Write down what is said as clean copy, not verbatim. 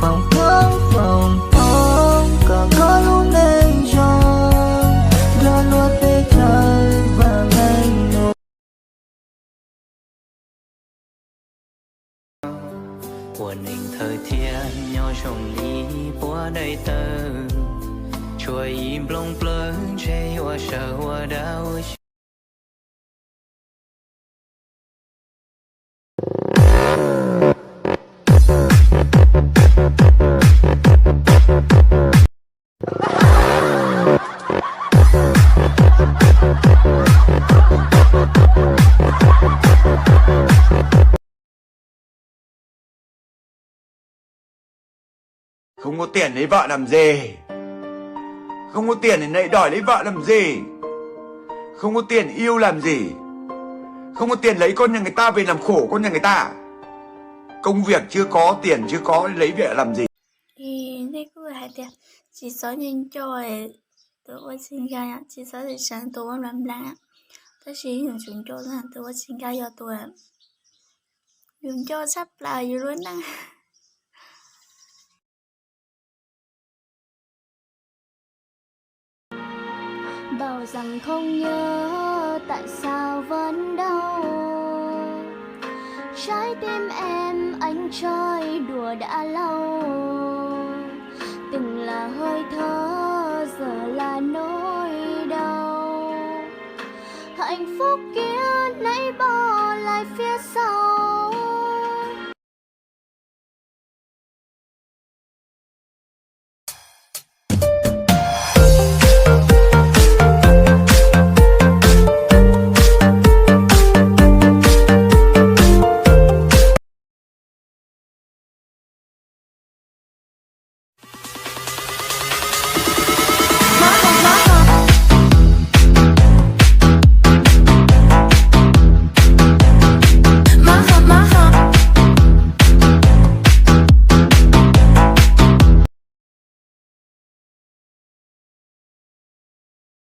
phòng có lúc nên tròn đưa luôn tới trời và ngày nổi của mình thời thiên nhỏ trong lý của đây tơ chùa im lông plơ che hoa sợ hoa đau Không có tiền lấy vợ làm gì? Không có tiền thì lại đòi lấy vợ làm gì? Không có tiền yêu làm gì? Không có tiền lấy con nhà người ta về làm khổ con nhà người ta. Công việc chưa có, tiền chưa có, lấy vợ làm gì? Thì那个还得至少人在对我情感呀，至少是想对我软烂呀。但是用chúng cho là对我情感要多，用cho sắp lại rồi nè. Bảo rằng không nhớ tại sao vẫn đau. Trái tim em anh chơi đùa đã lâu. Từng là hơi thở giờ là nỗi đau. Hạnh phúc kia nãy bỏ lại phía sau.